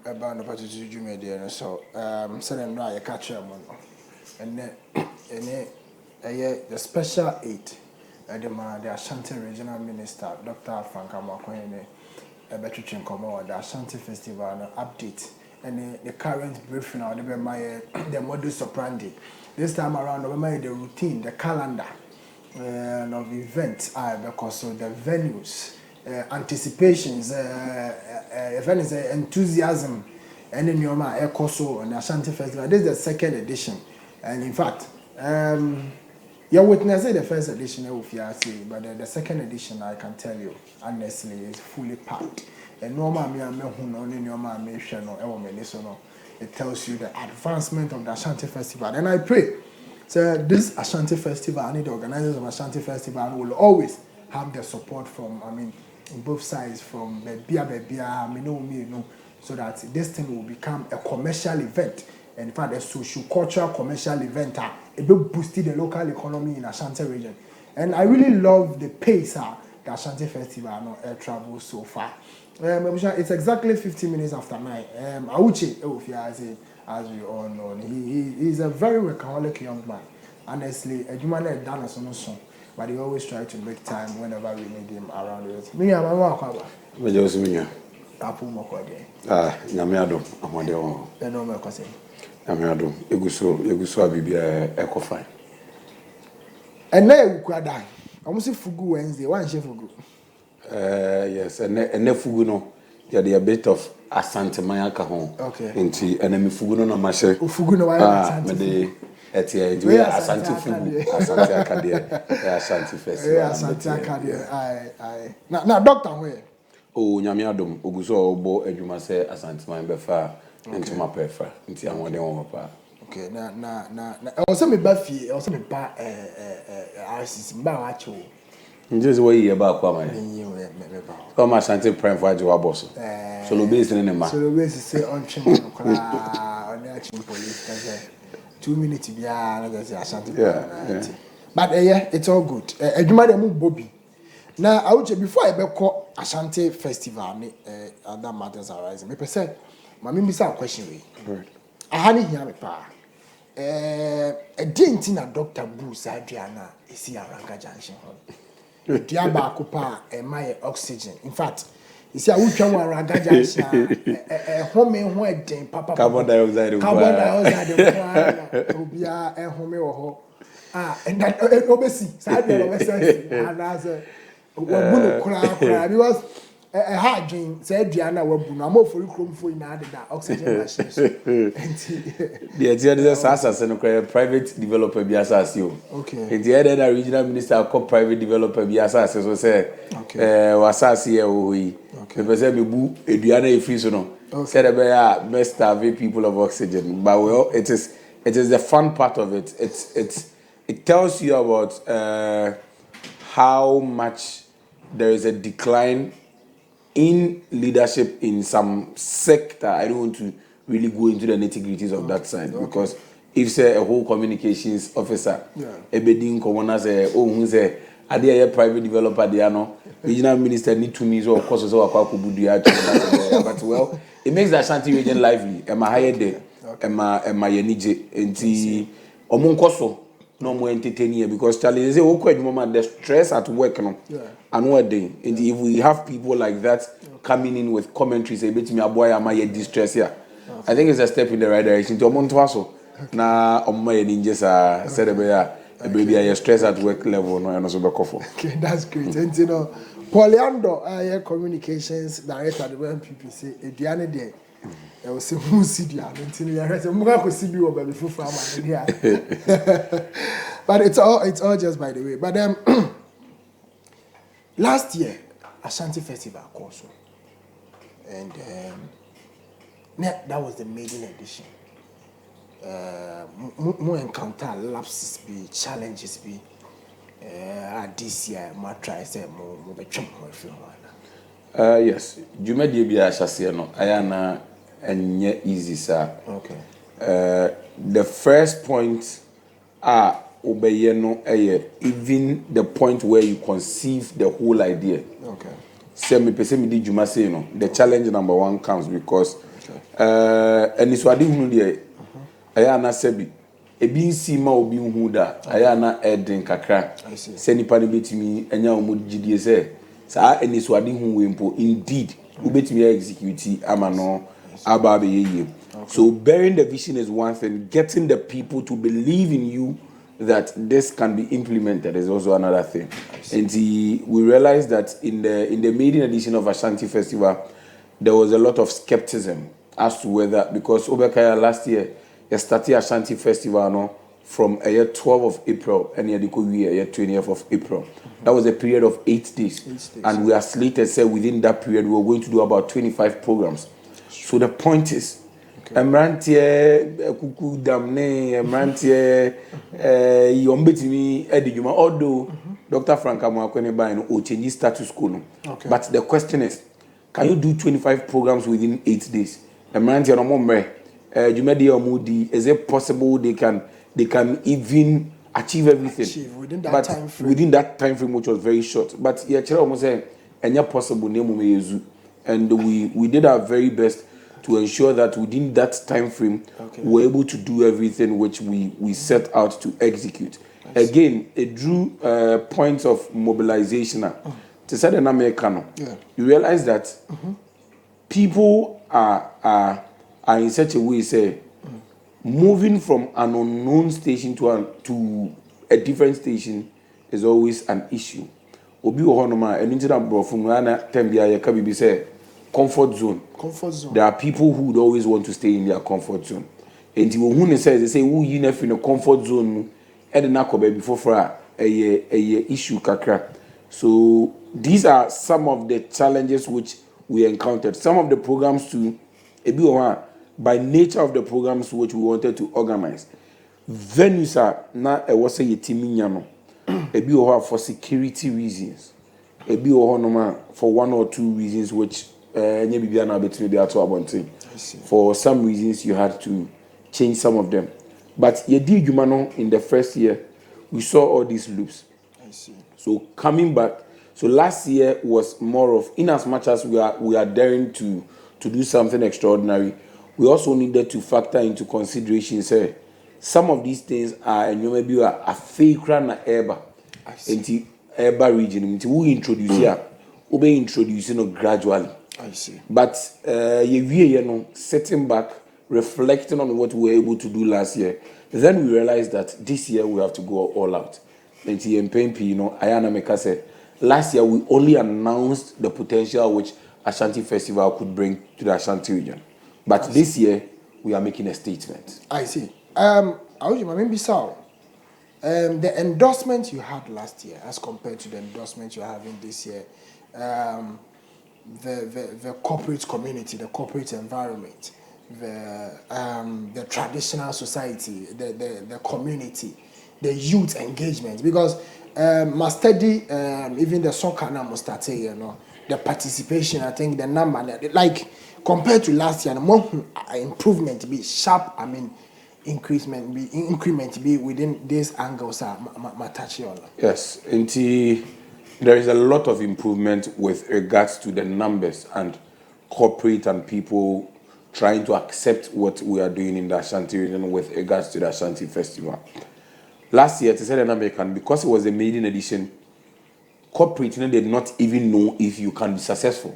about the Tututuu media, so suddenly no, I catch him and then the special aid the Ashanti Regional Minister Dr. Franka Makwene Betwichin Komo the Ashanti Festival update and the current briefing now the modus operandi. This time around the routine, the calendar of events because so the venues anticipations enthusiasm and in your echo so on the Ashanti Festival. This is the second edition and in fact you witnessed the first edition of FIAC, but the second edition, I can tell you, honestly, is fully packed. And normal it tells you the advancement of the Ashanti Festival. And I pray, so this Ashanti Festival, I need the organizers of Ashanti Festival will always have the support from, both sides, from Bebia, so that this thing will become a commercial event. And in fact, a socio-cultural commercial event, it will boost the local economy in Ashanti region. And I really love the pace the Ashanti Festival travel so far. It's exactly 15 minutes after 9. Awuchi, as we all know, he's a very workaholic young man. Honestly, a human done as no song, but he always tries to make time whenever we need him around it. Me, I'm a walk. Nyamiado, Amadeo. The normal question. Nyamiado, Eguso Abibia Ecofine. And now we could die. I must say Fugu Wednesday. One chef Fugu. Yes, and Fugu no. Yeah, the bit of Asante Mayaka home. Okay. Into enemy Fugu no Mashe. Fugu no Asante. Etia, do Asante Fugu, Asante Akadia, Asante Festival. Asante Akadia. Aye. Now, Doctor, where? Oh, Nyamiadum, Oguso Obo, Ejuma say Asante Maybefa, into my prefer, into one pa. Okay, na. Also me Buffy, also me ba RCC, ba actual. Just way you about Kwama. Come Asante Prime for your boss. So no base in the ma. So the base say on chimney, on the police. 2 minutes, yeah, Ashanti. Yeah. But it's all good. Ejuma de mu Bobby. Now, I would say before I call Ashanti Festival, other matters arising. Me say, Mami, me say a question. I had it here, me pa. A dent in a Dr. Bruce Adriana is here around Junction. Diaba Kupa, my oxygen. In fact, you see, I would come around Junction. A home wedding, Papa. Carbon dioxide, Obia, and home or and that obviously, sadly, and as a because a hard dream said Diana Wabuna more for you for in that oxygen machines. The idea is a private developer Biasas you. Okay. In the other regional minister called private developer Biasas, so say, Wasasi, okay. The person who Diana Frisono said about best starving people of oxygen. But well, it is the fun part of it. It tells you about how much there is a decline in leadership in some sector. I don't want to really go into the nitty-gritties of that side because if say a whole communications officer, a bedding commoner say, who's a private developer, they are no regional minister need to me so of course so but well, it makes the Ashanti region lively. Am I higher there? Am I yenije? Enti omunkoso. No more entertaining because Charlie they say moment the stress at work and what day. And if we have people like that coming in with commentaries a bit me a boy am I distress here. I think it's a step in the right direction. To Montoaso na my ninjas said a baby I stress at work level no and so okay, that's great. And you know Poliando communications director at the PPC Ediane Day. I was saying, who see the but it's all just by the way. But last year, Ashanti Festival also, and that was the maiden edition. More encounter lapses be challenges be. This year, my try say more yes, you may be a Shasiano. I am and yet easy, sir. Okay. The first point obeyeno even the point where you conceive the whole idea. Okay. Say me pese me di juma say no. The challenge number one comes because And it's what you do. Ayana sebi. Ebi nsi ma obi hu da. Ayana eden kakra. Se nipa ne betimi enya omo gidie se. Saa eni so ade hu we mpo indeed. Ubetimi execute amano aba be yeye. So bearing the vision is one thing. Getting the people to believe in you that this can be implemented is also another thing. And we realized that in the maiden edition of Ashanti Festival, there was a lot of skepticism as to whether, because Obekaya last year, they started Ashanti Festival from a year 12 of April and year 20th of April. That was a period of 8 days. And we are slated, say within that period, we were going to do about 25 programs. So the point is, Emrantie kuku damne Emrantie yombetimi edijuma although Dr. Frank Amwakwene ba no change status quo no. But the question is, can you do 25 programs within 8 days? Emrantie no mo mre jumedi omudi, is it possible they can even achieve everything within that time frame? Within that time frame, which was very short. But yeah, chere almost say enya possible name yezu, and we did our very best to ensure that within that time frame, we're able to do everything which we set out to execute. Again, it drew points of mobilization. To say the Americano, you realize that people are in such a way, say, moving from an unknown station to a different station is always an issue. Obi ohonoma enuntina brofum na tembia ye ka bibi say comfort zone. There are people who would always want to stay in their comfort zone. And who says they say who you never in a comfort zone and na ko baby for a issue kakra. So these are some of the challenges which we encountered. Some of the programs too, by nature of the programs which we wanted to organize, venues are na was a yetiminyano. For security reasons. For one or two reasons which for some reasons you had to change some of them. But in the first year, we saw all these loops. I see. So coming back, so last year was more of, in as much as we are daring to do something extraordinary, we also needed to factor into consideration, say, some of these things are, and you maybe are a fake run Eba, into Eba region, into we introduce here, we be introducing gradually. I see. But sitting back, reflecting on what we were able to do last year, then we realized that this year we have to go all out. And Ayana Meka said, last year we only announced the potential which Ashanti Festival could bring to the Ashanti region. But this year we are making a statement. I see. The endorsement you had last year as compared to the endorsement you're having this year, the corporate community, the corporate environment, the traditional society, the community, the youth engagement, because must study even the soccer now must start, the participation, I think the number, like compared to last year, more improvement be sharp, increment be within these angles are matachiola. Yes, there is a lot of improvement with regards to the numbers and corporate and people trying to accept what we are doing in the Ashanti region with regards to the Ashanti Festival. Last year, to say an American, because it was a maiden edition, corporate did not even know if you can be successful.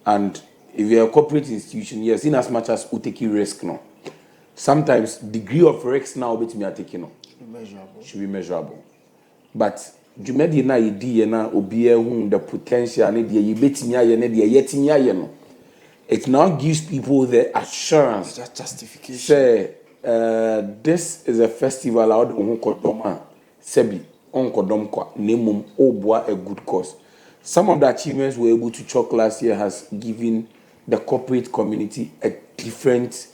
And if you're a corporate institution, yes, in as much as you take risk now. Sometimes degree of risk now bet me are taking should be measurable. But you made na idea na obi the potential ne de yebetimi aye ne de yetimi aye no. It now gives people the assurance, just justification. Say this is a festival out on kodoma sebi on kodom kwa nemum oboa a good cause. Some of the achievements we were able to chalk last year has given the corporate community a different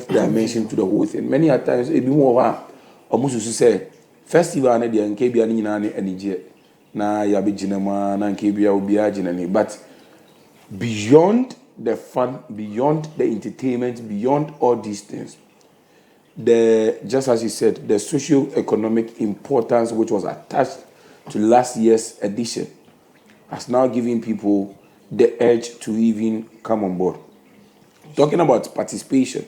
dimension to the whole thing. Many a times, it be more almost to say festival na de nke bia ni nyina ne anije na ya be ginema na nke bia obi aginani. But beyond the fun, beyond the entertainment, beyond all these things, just as you said, the socio-economic importance which was attached to last year's edition has now given people the urge to even come on board. Talking about participation,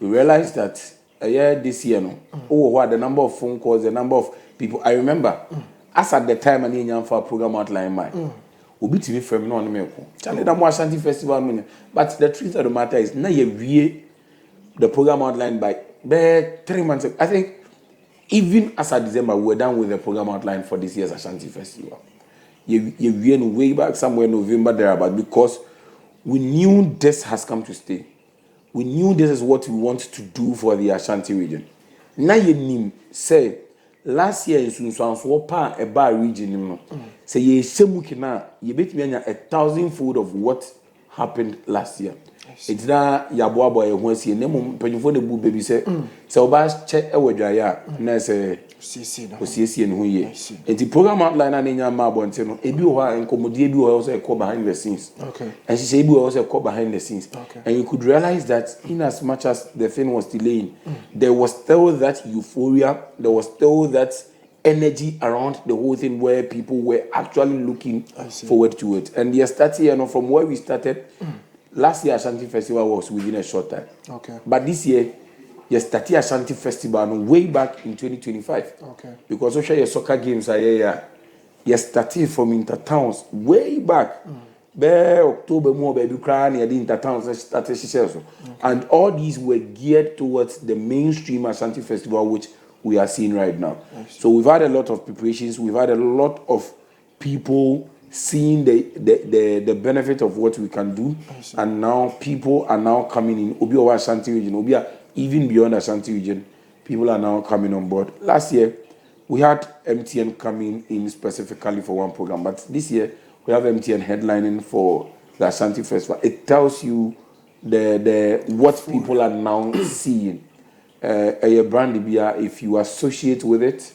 we realized that this year, what the number of phone calls, the number of people. I remember, as at the time, I need for a program outline, we'll be TV from no one. Charlie, the ASHANTI festival, but the truth of the matter is, now you the program outline by 3 months ago. I think even as at December, we were done with the program outline for this year's ASHANTI festival. You way back somewhere in November there, but because we knew this has come to stay. We knew this is what we want to do for the ASHANTI region. Now you say last year in Sunsuansuopa a bar region, say ye semukina, you bet me 1,000-fold of what happened last year. It's now Yaboa boy when see name for the boo baby say so bas check a wajaya na say CC and who ye. And the program outline and in your mabon ebu and commodity also a call behind the scenes. Okay. And she said also a call behind the scenes. Okay. And you could realize that in as much as the thing was delaying, there was still that euphoria, there was still that energy around the whole thing where people were actually looking forward to it. And yes, that year, from where we started, last year ASHANTI festival was within a short time. Okay. But this year, yes, that year ASHANTI festival way back in 2025. Okay. Because also your soccer games are here. Yes, started from inter-towns way back. October more baby crying the inter-towns started. And all these were geared towards the mainstream ASHANTI festival, which we are seeing right now. So we've had a lot of preparations. We've had a lot of people seeing the benefit of what we can do, and now people are now coming in. Obi over ASHANTI region, Obi even beyond ASHANTI region, people are now coming on board. Last year, we had MTN coming in specifically for one program, but this year we have MTN headlining for the ASHANTI festival. It tells you the what people are now seeing. A brand, if you associate with it,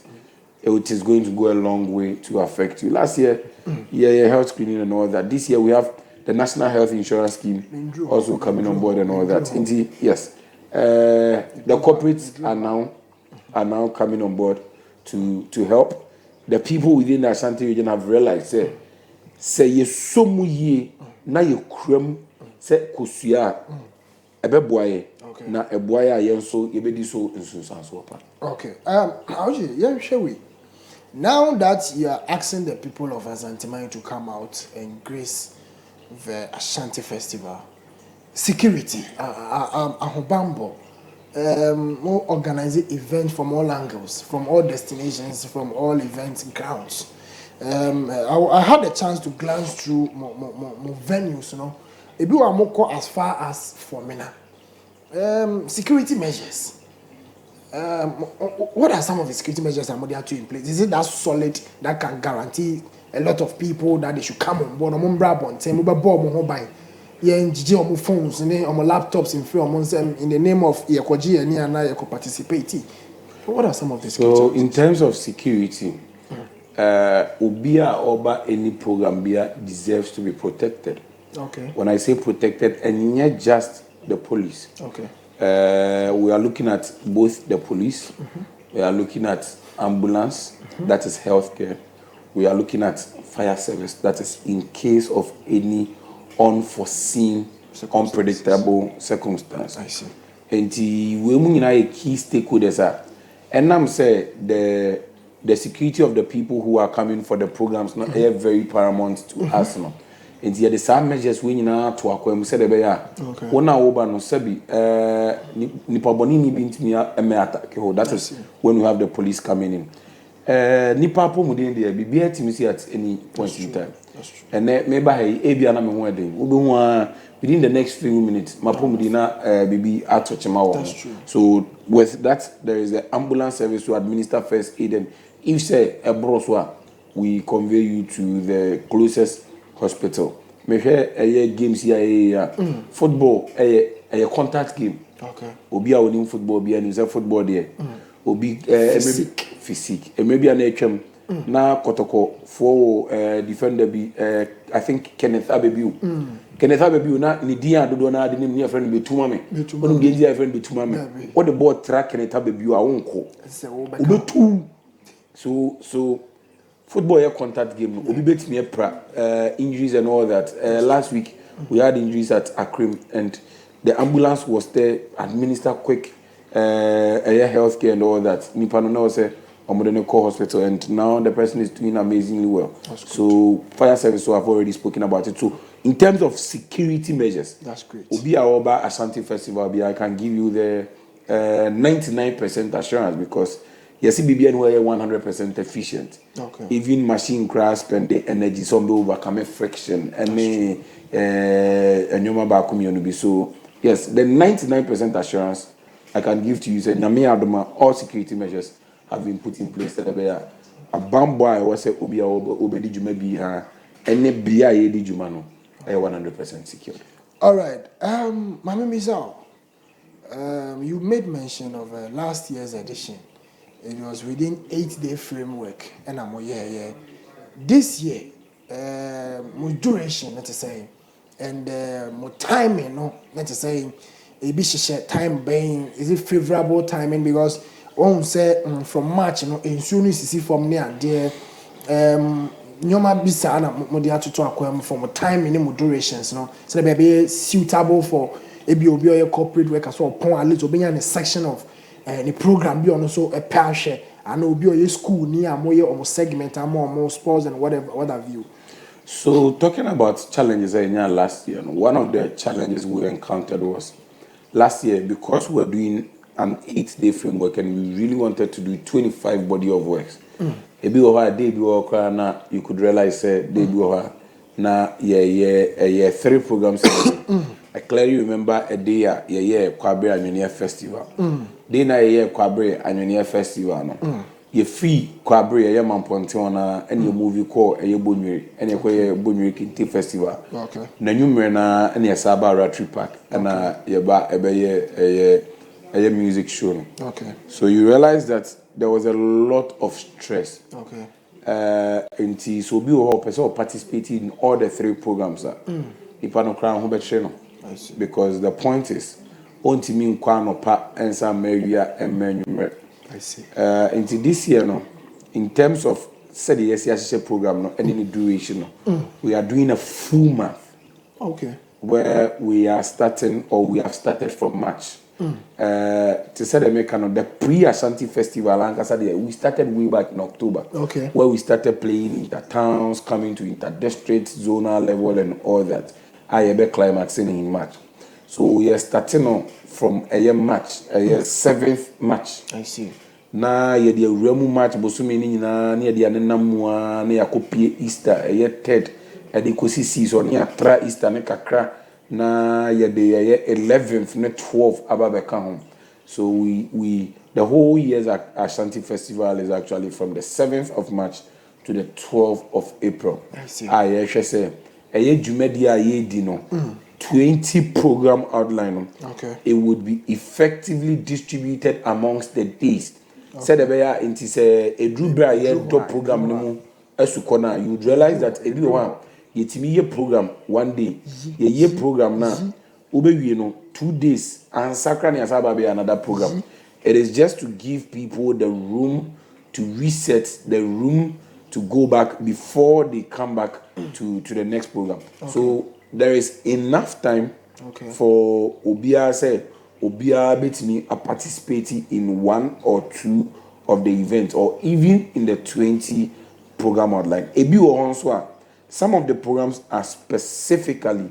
it is going to go a long way to affect you. Last year, health screening and all that. This year we have the National Health Insurance Scheme also coming on board and all that. Indeed, yes. The corporates are now coming on board to help. The people within the ASHANTI region have realized say you so muye na you krem say kusuya ebe boye na eboya yenso yebedi so nsunsanso pa. Okay. Now that you are asking the people of Ashanti to come out and grace the ASHANTI festival, security, Ahobambo, organizing events from all angles, from all destinations, from all events grounds. I had a chance to glance through more venues, If you are more as far as Formina, security measures. What are some of the security measures that are to in place? Is it that solid that can guarantee a lot of people that they should come on board? Phones and laptops in the name of participate. What are some of the security? So in terms of security, Ubia Oba any program deserves to be protected. Okay. When I say protected, and not just the police. Okay. We are looking at both the police, we are looking at ambulance, that is healthcare, we are looking at fire service, that is in case of any unforeseen, unpredictable circumstance. I see. And we are key stakeholders. And I'm saying the security of the people who are coming for the programs not very paramount to us. And the same measures we now to acquire said one over no sebi nipa boni ni bintimi attack. That is when we have the police coming in. Nipa po mudin there be timisi at any point in time. And maybe ebia na me ho eden within the next few minutes mapo mudina bibi atochema. So with that there is the ambulance service to administer first aid, and if say a broswa we convey you to the closest hospital. Me share games here football a contact game. Okay. Obi a winning football, obi a say football there. Obi physique. And maybe an HM na kotoko for defender be I think Kenneth Abebiu. Kenneth Abebiu na ni dia dodo na de nim near friend be tuma me. Onu ge dia friend be tuma me. What the ball track Kenneth Abebiu a wonko. Obi tu. So football a contact game. Obi bet me injuries and all that. Last week we had injuries at Akrim, and the ambulance was there, administer quick healthcare and all that. Nipa no say I'm call hospital, and now the person is doing amazingly well. So fire service, so I've already spoken about it. So in terms of security measures, that's great. Obi Aoba Ashanti Festival, I can give you the 99% assurance because yes, BBN were 100% efficient. Okay. Even machine crash spend the energy, some overcome friction, and so yes, the 99% assurance I can give to you say all security measures have been put in place. That a bamboo I was say Obi Obedi Juma be any BIA di Juma no 100% secure. All right. Mami Mizal, you made mention of last year's edition. It was within 8-day framework, and I'm this year, more duration, let's say, and more timing, no, let's say, a bit time being is it favorable timing because one say from March, in soon you see from near there, nyoma bisa na mo de atoto akwam from timing and durations, no, so they be suitable for obi corporate workers so upon a little bit in a section of the program be also a pair share and obi oye school near more almost segment and more sports and whatever what have you. So talking about challenges in last year, one of the challenges we encountered was last year because we were doing an 8-day framework and we really wanted to do 25 body of works. Ebi oha day bi okra na you could realize day bi oha na 3 programs. I clearly remember a day Kwabre Anyonia Festival. Day na Kwabre Anyonia Festival no. Ye free Kwabre ye Mamponte ona and your movie call Bonwiri and ye Bonwiri Kinte Festival. Okay. Na nyumre na and ye Saba Ratri Park and ye ba a music show. Okay. So you realize that there was a lot of stress. Okay. Until so be all person participating in all the 3 programs that Ipano Crown Hubert. I see. Because the point is onti mi Kwano pa and some Maria and Emmanuel. I see. Into this year no, in terms of said the SCSH program no any duration no, we are doing a full month. Okay. Where we are starting or we have started from March. To say the pre-Ashanti Festival, we started way back in October. Okay. Where we started playing inter-towns, coming to inter-district, zonal level and all that. I be climaxing in March. So we are starting on from a year March, a year 7th March. I see. Na ye the Remu March, Bosumi na near the Anamua, near Kopie Easter, a year 3rd, at the Kosi season, near Tra Easter, Nekakra. Na ye the 11th, not 12th, Ababeka home. So we the whole year's Ashanti Festival is actually from the 7th of March to the 12th of April. I see. I say a year Jumedia ye dino 20 program outline. Okay. It would be effectively distributed amongst the days. Said about it is a Drubra year program no esukona. You realize that a one yetimi ye program one day, ye program na ube 2 days and sakrani asaba be another program. It is just to give people the room to reset, the room to go back before they come back to the next program. Okay. So there is enough time for Obia betimi participating in 1 or 2 of the events or even in the 20 program outline. Ebi also some of the programs are specifically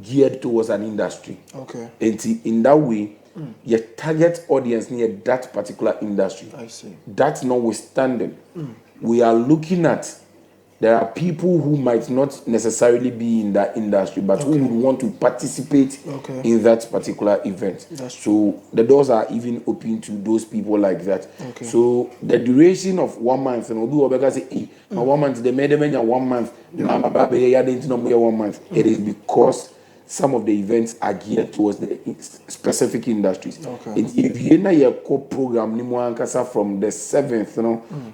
geared towards an industry. Okay. And in that way, your target audience near that particular industry. I see. That's notwithstanding. We are looking at there are people who might not necessarily be in that industry, but who would want to participate in that particular event. So the doors are even open to those people like that. Okay. So the duration of 1 month, and we'll do say, 1 month, they made them 1 month. 1 month. It is because some of the events are geared towards the specific industries. Okay. If you know your program from the 7th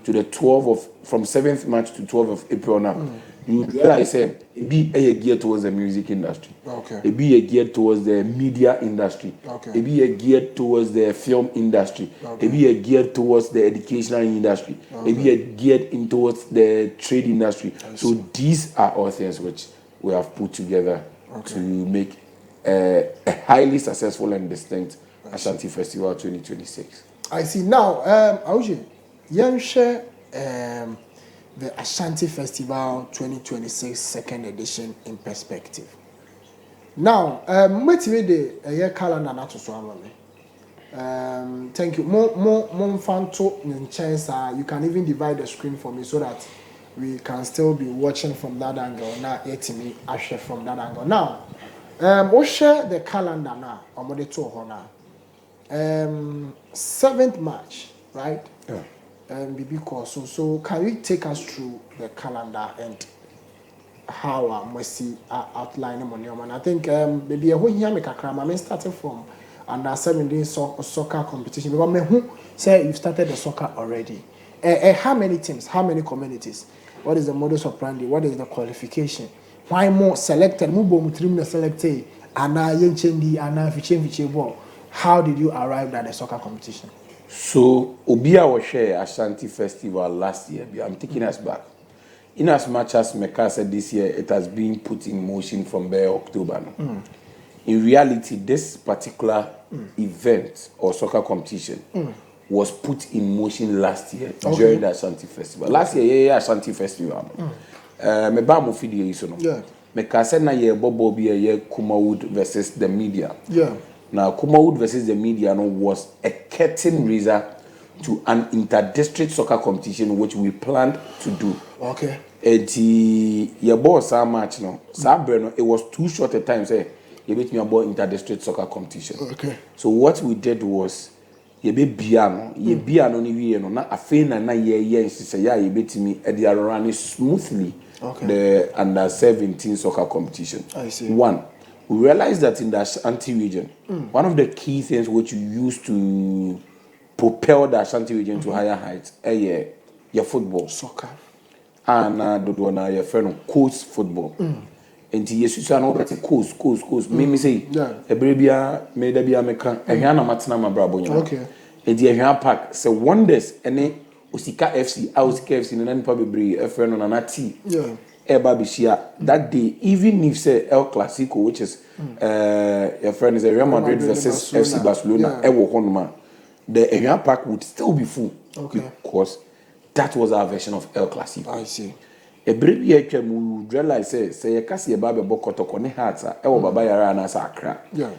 to the 12th of from 7th March to 12th of April now, you realize it be a geared towards the music industry. Okay. It be a geared towards the media industry. Okay. It be a geared towards the film industry. Okay. It be a geared towards the educational industry. Okay. It be a geared in towards the trade industry. So these are all things which we have put together to make a highly successful and distinct Ashanti Festival 2026. I see. Now, Auji, you share the Ashanti Festival 2026 second edition in perspective. Now, motivate the year calendar not to swallow me. Thank you. More fun to chance. You can even divide the screen for me so that we can still be watching from that angle. Now, me I share from that angle. Now, we share the calendar now. I'm going to now. 7th March, right? Yeah. BB course. So can you take us through the calendar and how I must see outline them on your man? I think maybe a whole year make a cram. I mean, starting from under 17 soccer competition. Because me who say you started the soccer already. How many teams? How many communities? What is the modus operandi? What is the qualification? Why more selected? Mubo mutrim selected. Ana yenchendi ana fiche ball. How did you arrive at the soccer competition? So, Obia was share Ashanti Festival last year. I'm taking us back. In as much as Meka said this year, it has been put in motion from there October. In reality, this particular event or soccer competition was put in motion last year during the Ashanti Festival. Last year, Ashanti Festival. Me ba mo video yi so no. Meka said na ye bobo bi ye Kumawood versus the media. Now, Kumawood versus the media was a curtain raiser to an inter-district soccer competition which we planned to do. Okay. Your boss our match no. It was too short a time say you beat me about inter-district soccer competition. Okay. So what we did was ye be biano, ye biano ni wie no na afei na ye say ya ye beat me e dey run smoothly. Okay. The under 17 soccer competition. I see. One, we realized that in the Ashanti region, one of the key things which you use to propel the Ashanti region to higher heights, your football, soccer, and do na your friend coast football. And yes, you know that coast. Me say, a brabia, me da bia meka, a hana matna ma brabo nya. Okay. And the hana pack, so wonders, ene Osika FC, Osika FC, and then probably a friend on anati. Yeah. That day, even if say El Clasico, which is your friend is a Real Madrid versus FC Barcelona, the area park would still be full. Okay. Because that was our version of El Clasico. I see. A brief year we realize say a kasi a baby bokoto ne hata ewo baba yara na sakra. Yeah.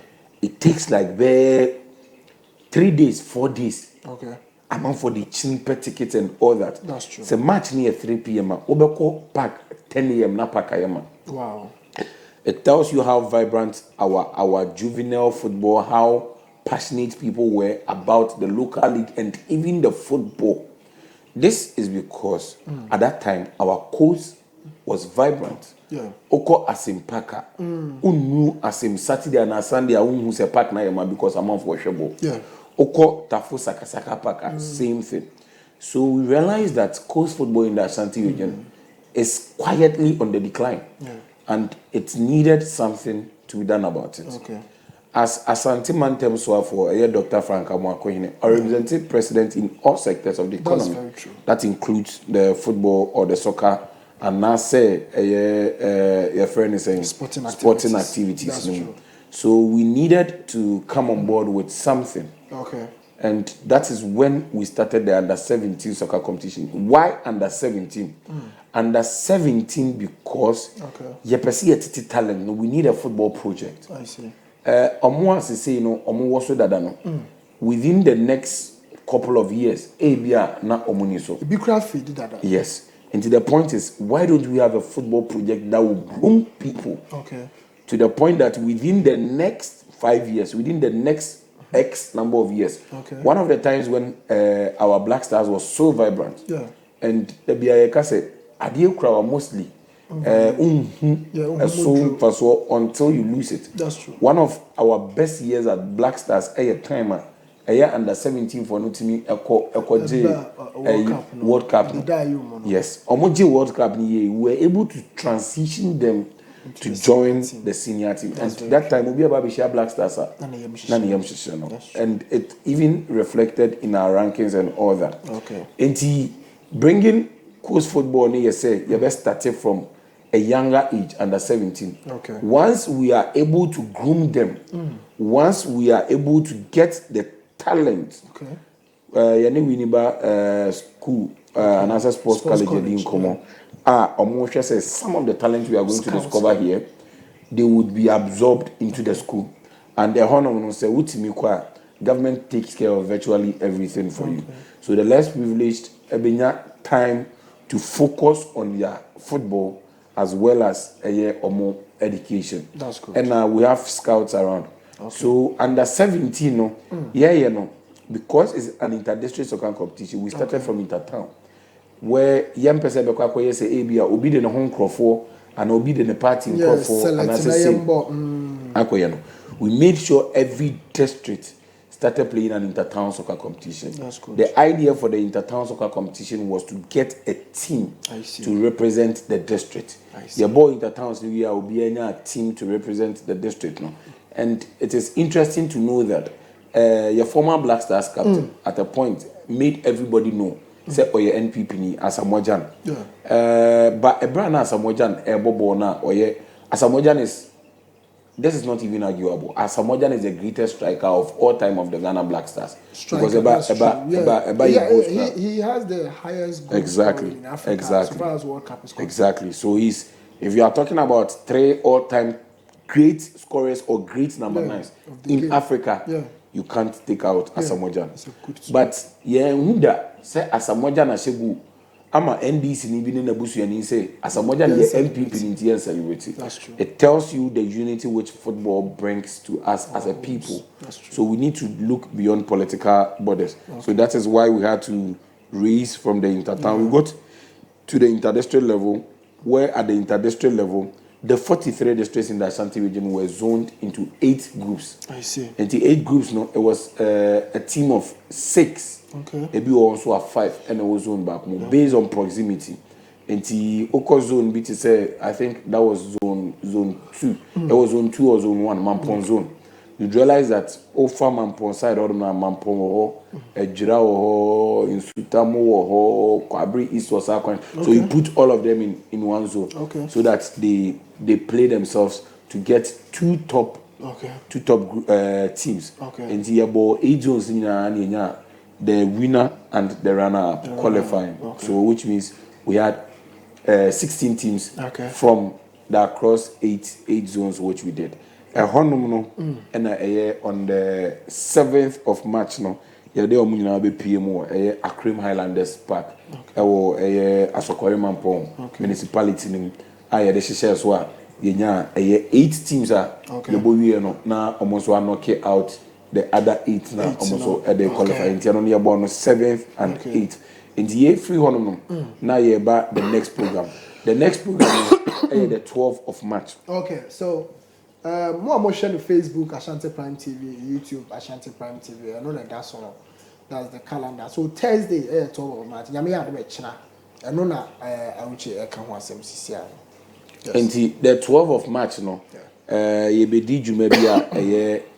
It takes like 3 days, 4 days. Okay. Amount for the cheaper tickets and all that. That's true. It's a match near 3 p.m. Obeko park 10 a.m. na pakayama. Wow. It tells you how vibrant our juvenile football, how passionate people were about the local league and even the football. This is because at that time our coast was vibrant. Yeah. Oko asim paka. Unu asim Saturday and Sunday who se park na yama because I'm for shebo. Yeah. Oko tafu saka paka, same thing. So we realized that coast football in the Ashanti region is quietly on the decline. Yeah. And it needed something to be done about it. Okay. As Ashanti Mantem for Dr. Frank Amwakohine, a representative president in all sectors of the economy. That's very true. That includes the football or the soccer, and now say your friend is saying sporting activities. That's true. So we needed to come on board with something. Okay. And that is when we started the under 17 soccer competition. Why under 17? Under 17 because you perceive talent. No, we need a football project. I see. Within the next couple of years, yes. And the point is, why don't we have a football project that will groom people? Okay. To the point that within the next 5 years, within the next X number of years, one of the times when our Black Stars was so vibrant, and the BIA said, "Adieu, crowd mostly." Until you lose it. That's true. One of our best years at Black Stars, a timer, a year under 17 for Nutimi, World Cup. Yes, Omoji World Cup. We were able to transition them to join the senior team. And that time, we were share Black Stars. And it even reflected in our rankings and all that. Okay. And bringing coast football, you say, you best start it from a younger age, under 17. Okay. Once we are able to groom them, once we are able to get the talent, okay. School, and as a sports college, in Como, says some of the talent we are going to discover here, they would be absorbed into the school. And the honor will say, government takes care of virtually everything for you. So the less privileged have time to focus on their football as well as a year or more education. That's good. And we have scouts around. So under 17, because it's an inter-district soccer competition, we started from Intertown, where young person say ABA obi de home crofo and obi de party in crofo and as I we made sure every district started playing an inter-town soccer competition. That's good. The idea for the inter-town soccer competition was to get a team to represent the district. Your boy inter-towns new year will be a team to represent the district. No? And it is interesting to know that your former Black Stars captain at a point made everybody know say or your NPP ni Asamoah. But a brand Asamoah Bobo or your Asamoah is. This is not even arguable. Asamoah is the greatest striker of all time of the Ghana Black Stars. Because he has the highest goal in Africa as far as World Cup is concerned. Exactly. So if you are talking about 3 all-time great scorers or great number 9s in Africa, you can't take out Asamoah. But say Asamoah na shegu ama NDC ni bi na busu yani say Asamoah the MPP in celebrity. That's true. It tells you the unity which football brings to us as a people. That's true. So we need to look beyond political borders. So that is why we had to raise from the intertown. We got to the interdistrict level, where at the interdistrict level the 43 districts in the Ashanti region were zoned into 8 groups. I see. And the 8 groups, no, it was a team of 6. Okay. Maybe also a 5, and it was zoned back based on proximity. And the Oko zone, BT say, I think that was zone 2. It was zone 2 or zone 1, Mampon zone. You realize that Ofa Mampon side or Mampon Ejira or Insutamo or Kwabri East was our coin. So you put all of them in one zone. Okay. So that they play themselves to get 2 top teams. Okay. And the about 8 zones in the winner and the runner qualifying. Okay. So which means we had 16 teams from the across 8 zones which we did. And on the 7th of March, no, yɛde ɔmo nyinaa bɛ PMO Akrim Highlanders Park ɛwɔ Asokore Mampong municipality nim a yɛde hyehyɛ so a yɛnya 8 teams a yɛbɔ wie no na ɔmo so knock out the other 8 na ɔmo so ɛde qualify ntia no yɛbɔ no 7th and 8th nti yɛ free hɔ no na yɛba the next program the the 12th of March. Okay, so more share on Facebook, Ashanti Prime TV, YouTube, Ashanti Prime TV. I know that that's the calendar. So Thursday, 12th of March. Nyame ade be china. I know na awuche e kan ho asem sisia. And the 12th of March no. Ye be di djuma bia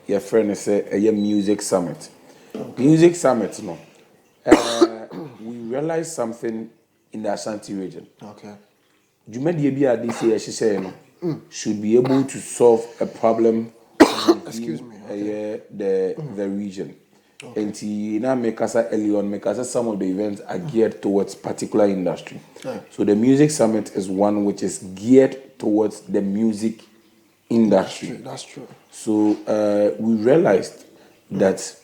your friend say music summit. Music summit no. We realized something in the Ashanti region. Okay. Djuma die bia this year she say no. Should be able to solve a problem the region. And now make us early on, make us some of the events are geared towards particular industry. So the music summit is one which is geared towards the music industry. That's true. So we realized that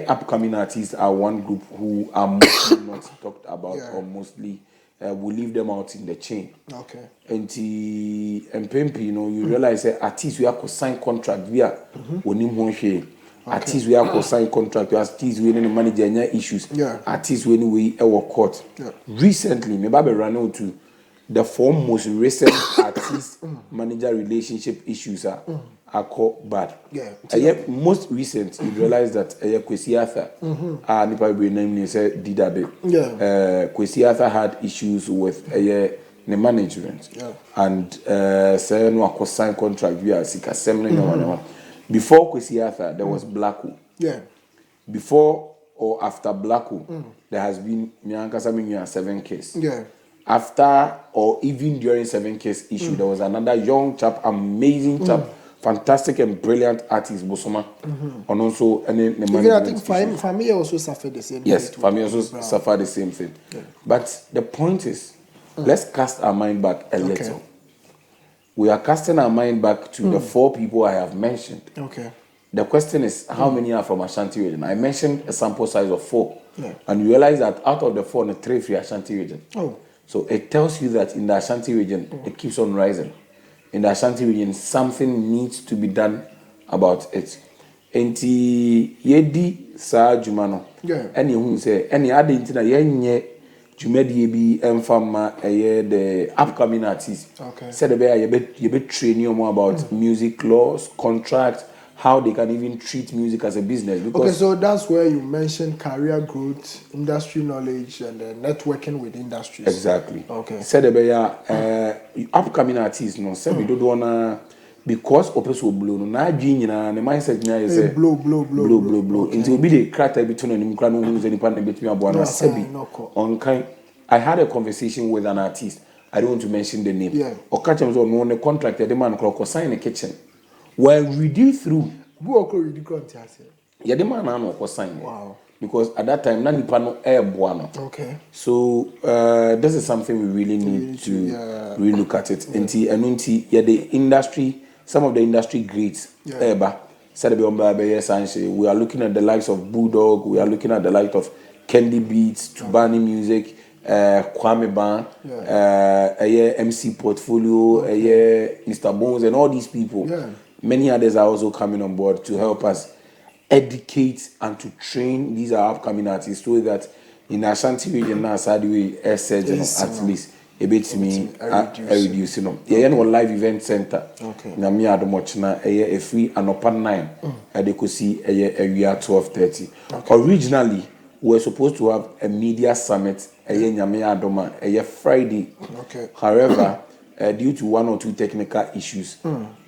upcoming artists are one group who are mostly not talked about or mostly we leave them out in the chain. Okay. And Pempi, you realize that artists we have to sign contract via artists we have to sign contract, artists we need to manage their issues, artists we need to court. Recently, maybe I ran out to the 4 most recent artist manager relationship issues are called bad. Most recent, you realize that Kwesi Arthur, Nipa be named Didabe. Kwesi Arthur had issues with the management, and say no acco sign contract via Sika Semina. Before Kwesi Arthur, there was Blacko. Before or after Blacko, there has been 7 cases. after or even during 7K's issue, there was another young chap, amazing chap, fantastic and brilliant artist, Bosoma. And also, even I think Family also suffered the same thing. Yes, Family also suffered the same thing. Yeah. But the point is, let's cast our mind back a little. We are casting our mind back to the 4 people I have mentioned. Okay. The question is, how many are from Ashanti region? I mentioned a sample size of 4. Yeah. And you realize that out of the 4, 3 free Ashanti region. Oh. So it tells you that in the Ashanti region, it keeps on rising. In the Ashanti region, something needs to be done about it. Enti yedi sa jumano. Yeah. Any who say any other intina yenye jumedi bi emfama the upcoming artists. Okay. Said you be training more about music laws, contracts, how they can even treat music as a business. Because okay, so that's where you mentioned career growth, industry knowledge, and networking with industries. Exactly. Okay. Said upcoming artists, no, said we don't wanna because Opoku blow. No, na na the mindset na is blow. Okay. Until be the character between any crano who's any partner between Abuana Sebi. On kind, I had a conversation with an artist. I don't want to mention the name. Yeah. Or catch him on the contract. The man clock or sign a kitchen. When we read through, who are read the contract? Yeah, the man was sign. Wow. Because at that time, nani pano air buano. Okay. So this is something we really need to really look at it. And the industry, some of the industry greats, we are looking at the likes of Bulldog, we are looking at the likes of Candy Beats, Tubani Music, Kwame Ban, MC Portfolio, Mr. Bones, and all these people. Yeah. Many others are also coming on board to help us educate and to train these are upcoming artists so that in Ashanti region now, Sadly, at least a bit me reduce. Yeah, no live event center. Okay. Na me adomochna a free Anopa 9. They could see a area 12:30. Originally, we were supposed to have a media summit a Friday. Okay. However, due to 1 or 2 technical issues,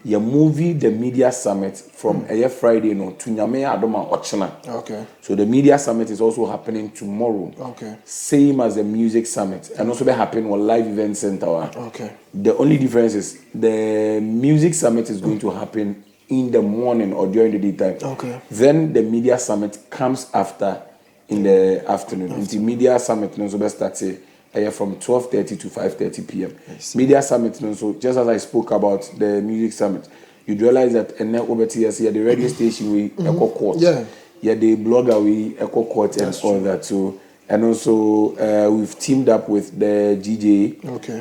you moving the media summit from a Friday to Nyame Adoma Ochana. Okay. So the media summit is also happening tomorrow. Okay. Same as the music summit, and also be happening on live event center. Okay. The only difference is the music summit is going to happen in the morning or during the daytime. Okay. Then the media summit comes after in the afternoon. In the media summit, no starts from 12:30 to 5:30 p.m. Media summit, so just as I spoke about the music summit, you realize that over the radio station we echo court, the blogger we echo court and all that. So and also we've teamed up with the GJ. Okay.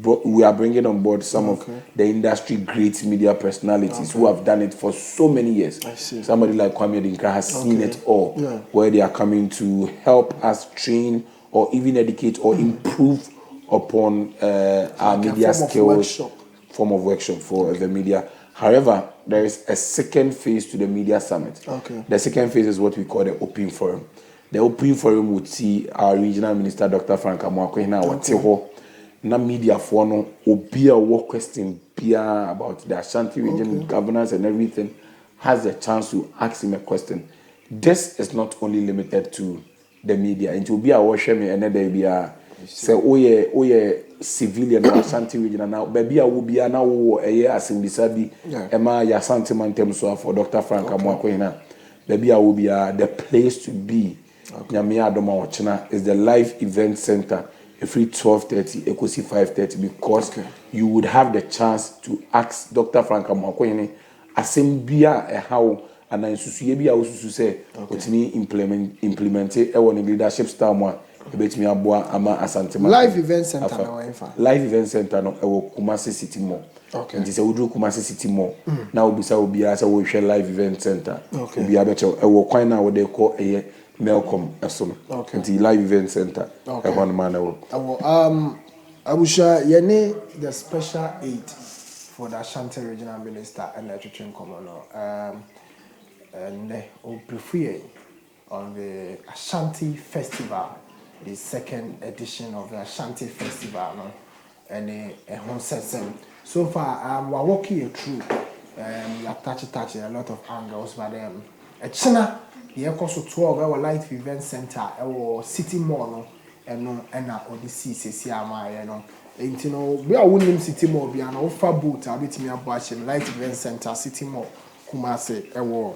We are bringing on board some of the industry great media personalities who have done it for so many years. I see. Somebody like Kwame Dinka has seen it all, where they are coming to help us train or even educate or improve upon our media skills, form of workshop for the media. However, there is a second phase to the media summit. Okay. The second phase is what we call the open forum. The open forum would see our regional minister, Dr. Frank Amoako, na media for no obia work question about the Ashanti region governance and everything has a chance to ask him a question. This is not only limited to the media. It will be a worship me and there be a say oye civilian or Ashanti region now. Baby I will be a now a year as in Bisabi Emma ya Ashanti mantem so for Dr. Frank Amoako. Baby I will be the place to be. Nyame Adoma Ochina is the live event center. Every 12:30, Ekosi 5:30, because you would have the chance to ask Dr. Frank Amoako Asembia how and then Susuyebia also say what me implement a leadership style more about me aboa ama asante live event center na live event center no Kumasi City Mall. Okay. And this Udru Kumasi City Mall. Now obi asa we share live event center. Okay. Obi abecho e kwan na what they call a Melcom Esom. Okay. The live event center. Okay. Abusha Yene the special aid for the Ashanti regional minister and the Tututuu Commoner. And prefer on the Ashanti Festival, the second edition of the Ashanti Festival, and a so far we're walking through. We are touching a lot of angles, but a China. The Ecoso 12 our live event center our city mall ɛno ɛna ɔde sisi ama yɛ no nti no bi a wonim city mall bi ana ofa boat a betimi abo ahye light event center city mall Kumasi ɛwɔ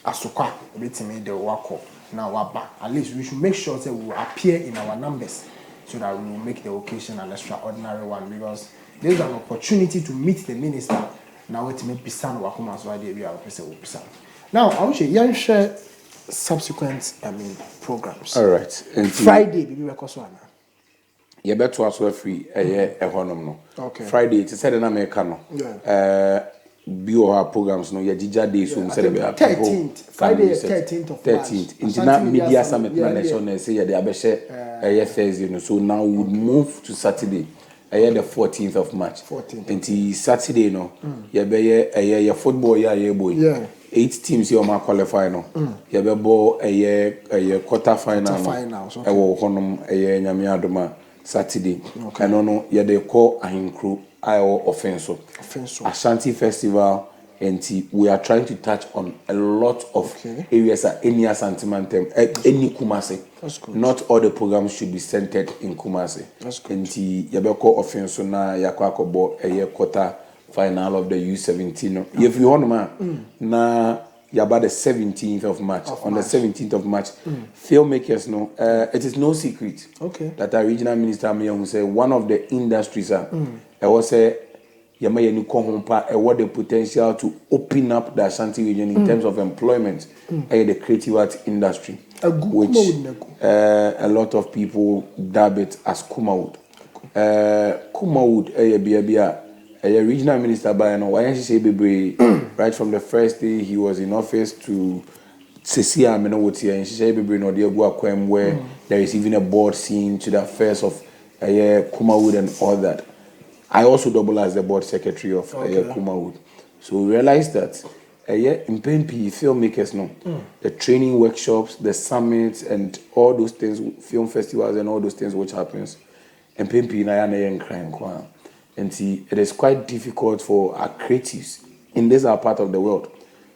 Asokwa betimi de wakɔ na waba at least we should make sure that we will appear in our numbers so that we will make the occasion an extraordinary one because there is an opportunity to meet the minister now it may be san wakoma so idea we are person will be san now I wish you share subsequent programs all right Friday bibi we koso ana ye beto aso free ehonom no okay Friday it said na me ka no bio programs no ye jija day so say be 13th Friday 13th of March 13th international media summit na nation say ye dey abehye Thursday no so now we would move to Saturday the 14th of March 14th until Saturday no ye be ye football ye boy 8 teams here ma qualify no ye be bo quarter final no e wo honom nyame adoma Saturday and no ye dey call ahinkru ayo offenso Ashanti festival and we are trying to touch on a lot of areas at any Ashanti any Kumasi. Not all the programs should be centered in Kumasi. And ye be call offenso na yakwa bo quarter final of the U17 if you want man na yaba the 17th of March. On the 17th of March, filmmakers know it is no secret that our regional minister who say one of the industries I was say yama yeni kohompa what the potential to open up the Ashanti region in terms of employment the creative arts industry which a lot of people dub it as Kumawood. Kumawood a regional minister by no why say bebre right from the first day he was in office to Cecilia Menowoti and she say bebre no dey go akwem where there is even a board scene to the affairs of Kumawood and all that. I also double as the board secretary of Kumawood. So we realized that in PNP filmmakers know the training workshops, the summits and all those things, film festivals and all those things which happens in PNP na crime. And see, it is quite difficult for our creatives in this our part of the world.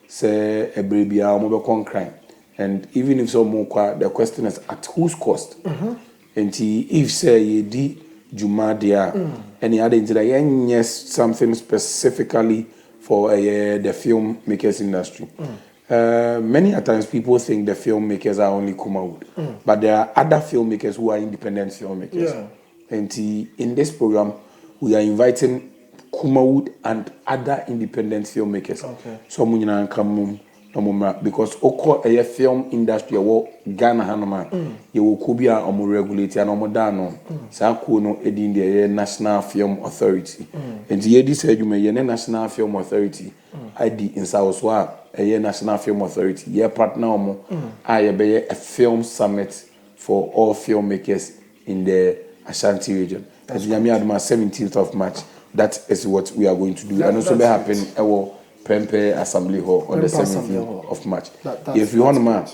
Say a baby mobile crime. And even if some more the question is at whose cost? And see, if say ye di Jumadia any other yes something specifically for the filmmakers industry. Many a times people think the filmmakers are only Kumawood, but there are other filmmakers who are independent filmmakers. And in this program we are inviting Kumawood and other independent filmmakers. So munina come because oko a film industry wo Ghana hanoma ye wo kubia omo regulate and omo dano sa ku no edin the National Film Authority. And ye di say you ye National Film Authority ID in South Wa a National Film Authority ye partner omo ye be a film summit for all filmmakers in the Ashanti region. As Yami Adama 17th of March, that is what we are going to do. And also may happen our Pempe Assembly Hall on the 17th of March. If you want March,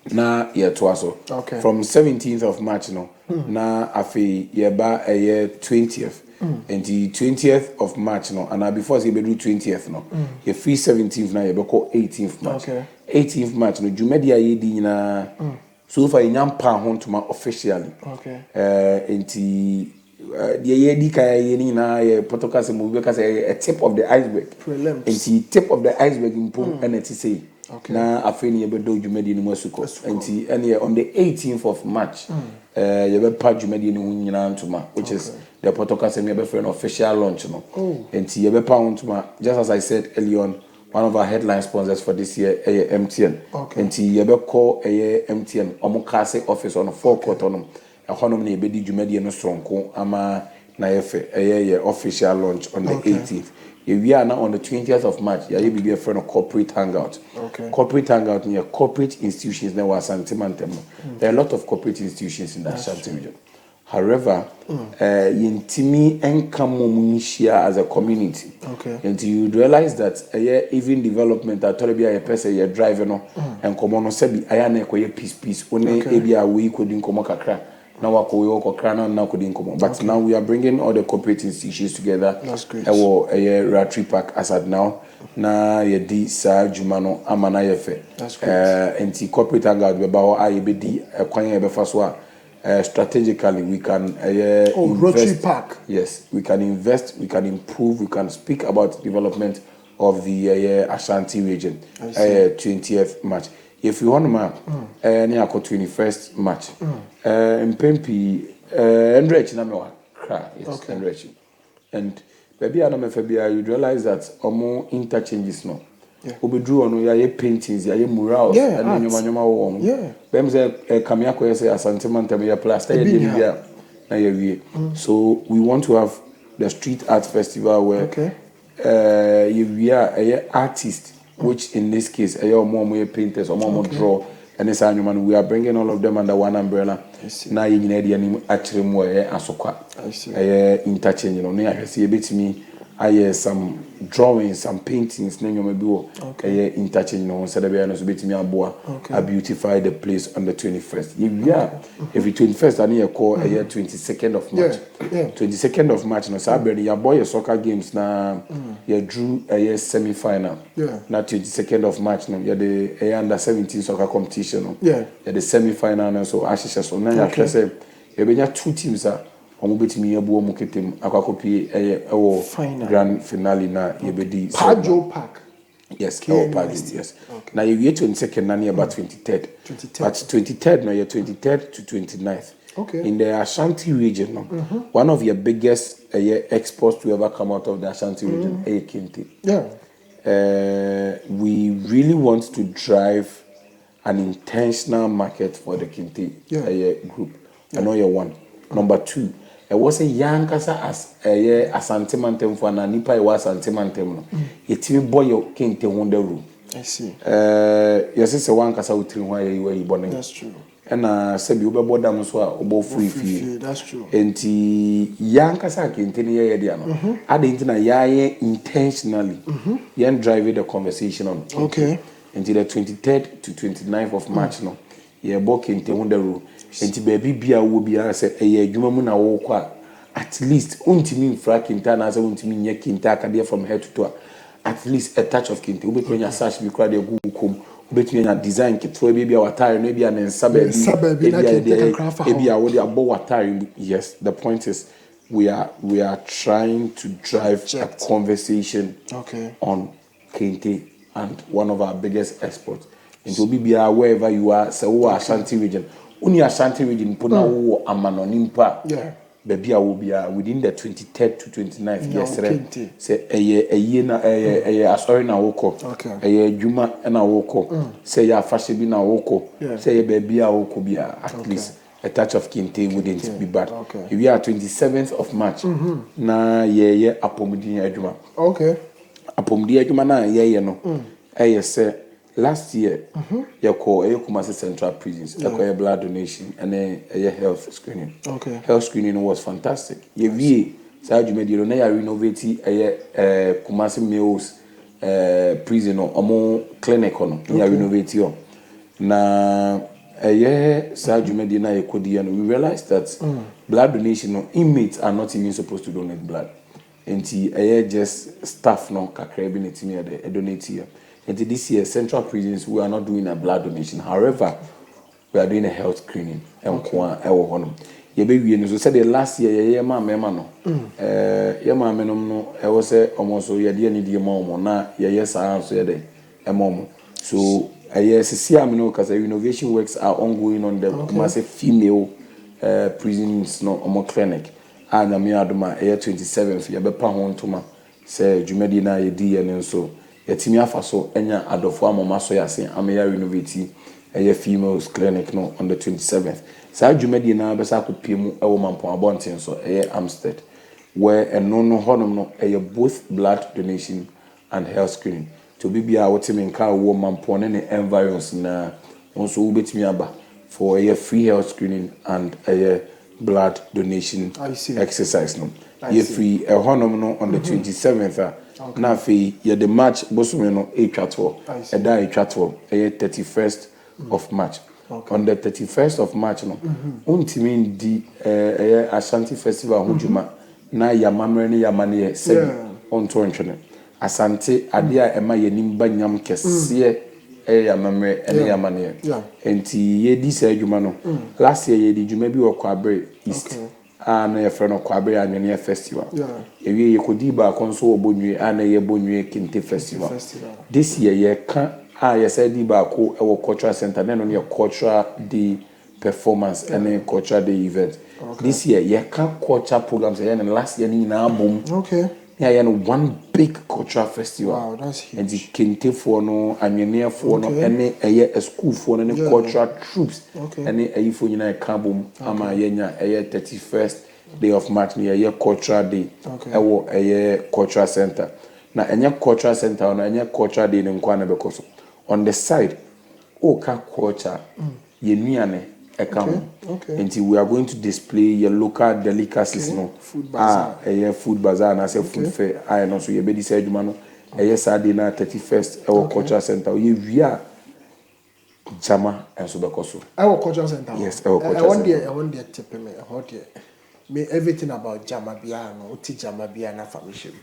na year twaso. From 17th of March no, na afi yeba a year 20th. And the 20th of March no, and before say do 20th no, ye free 17th na yeba call 18th March. 18th March no, Jumedia yedi na so far inyampa hontuma officially. The yedi kaya na ye potokase movie kase a tip of the iceberg. And the tip of the iceberg in Pum and it say na afeni ye bedo Jumedi ni Masuko. And on the 18th of March ye be pa Jumedi ni nyina ntuma which is the potokase me be friend official launch no. And ye be pa ntuma just as I said earlier on one of our headline sponsors for this year MTN. And ye be call MTN omukase office on 4 court on economy na ebedi dwumadi no stronko ama na yefe official launch on the 18th. We are now on the 20th of March. Yeah, you be a friend of corporate hangout. Corporate hangout near corporate institutions now are Santimantem. There are a lot of corporate institutions in the Ashanti region. However, Yintimi and Kamumunishia as a community. And you realize that even development at Toribia a person you're driving and Komono Sebi Ayane peace when Abia we couldn't come crack. Now but now we are bringing all the corporate institutions together. That's great. Ratri Park as at now. Na yedi sa jumano amana yefe. That's great. And the corporate hangout we about IBD kwanya be faswa strategically we can invest. Rotary Park. Yes, we can invest, we can improve, we can speak about development of the Ashanti region. 20th March. If you want to map, any 21st March. Mpempi, Enrich Namewa, yes, Enrich. And maybe I you realize that more interchanges now. We drew on your paintings, your murals, and your manual. Yeah, them say Kamiako say Asante Mantamia plaster. So we want to have the street art festival where we are artists, which in this case are more painters or more draw. And this annual we are bringing all of them under one umbrella. Now you need actually more asokwa. Interchange, I see a bit me. I some drawings, some paintings, interchange, instead of being a beautify the place on the 21st. Every 21st, I need a call 22nd of March. 22nd of March, no, Saturday, your boy soccer games now. You drew a semi-final. Now 22nd of March, no, you're the under 17 soccer competition. You're the semi-final, so ASHANTI. So now you say you 2 teams are. Me abu muketem akwakopi grand finale na yebedi Pajo Park. Yes, Pajo, yes. Now you 22nd na about 23rd. But 23rd now you're 23rd to 29th. In the Ashanti region, one of your biggest exports to ever come out of the Ashanti region, Kente. We really want to drive an intentional market for the Kente group. I know you're one. Number 2, it was a young kasa as Asante Mantem for an Anipa was Asante Mantem. It's me boy your Kente Wonder Room. I see. Your sister one kasa with 3 why you were born. That's true. And said you were born about free fee. That's true. And young kasa Kente near Diana. I didn't know intentionally. Yan drive the conversation on. Until the 23rd to 29th of March no. Yeah, book Kente Wonder Room. Enti baby bia wo bia se adwuma mu na wo kwa at least untimi mfra kinta na se untimi nya kinta akade from head to toe at least a touch of kinta ubetumi nya sash bi kra de gu kom ubetumi nya design kitro bia watare no bia ne nsa baby bia wo de abo watare. Yes, the point is we are trying to drive a conversation on kente and one of our biggest exports. And to be wherever you are, so Ashanti region. Only Ashanti region put now Amanonimpa. Baby, I will be within the 23rd to 29th. Yes, say a year na sorry na woko. A Juma and a woko. Say ya fashion na woko. Say baby, I will be at least a touch of kinte wouldn't be bad. If we are 27th of March, na ye apomudi Juma. Apomudi Juma na ye no. Say. Last year, you call Kumasi Central Prisons, you blood donation and a health screening. Health screening was fantastic. You made you renovate Kumasi Mills prison or more clinic on you renovate you. Now, we realized that blood donation inmates are not even supposed to donate blood. And just staff no kakrebinity me a donate here. And this year, Central Prisons, we are not doing a blood donation. However, we are doing a health screening. So said the last year, I was almost so because the renovation works are ongoing on the massive female prisons no clinic. And I'm here 27th. You better home to my say Jumedina and so. Yetimi afaso enya adofo amoma so yase ameya renovate a females clinic no on the 27th. Sa dwumadi na besa akopiem ewo mampon abonten so Amstead where no honom no both blood donation and health screening. To bibia wotimi nka wo mampon ne environs na onso wo betimi aba for a free health screening and a blood donation exercise no. Ye free honom no on the 27th. Now, the March Bosumi no Equator, a die Equator, 31st of March. On the 31st of March, no, untimin di Ashanti Festival Hujuma, na Yamamani Yamani, seven on Torrent. Asante, Adia, Emma Yenimba Yam Kessie, ya mamre ene ya mane enti ye di sa adwuma no last year ye di dwuma bi wo Kwabre East na ye frɛ no Kwabre Anwene Festival ewie ye kodi ba konso wo Bonwie na ye Bonwie Kente Festival this year ye ka ye say di ba ko e wo cultural center na no ye cultural day performance and cultural day event this year ye ka cultural programs ye last year ni na bom yeah, one big cultural festival. Wow, that's huge. And the Kente for no, Anwene for no, any a school for any cultural troops. Any a for you know Kabum, Ama Yenya, a 31st day of March, near a cultural day. A cultural center. Now, any cultural center on any cultural day in Kwana because on the side, culture, Yenuane. Until we are going to display your local delicacies, food bazaar. Food bazaar and I say food fair. I know so you be this Jumano. Saturday na 31st our cultural center. We are Jama and Subakoso. Our cultural center. Yes, our cultural center. I want the tip me everything about Jama Biano, Uti Jama Biana family.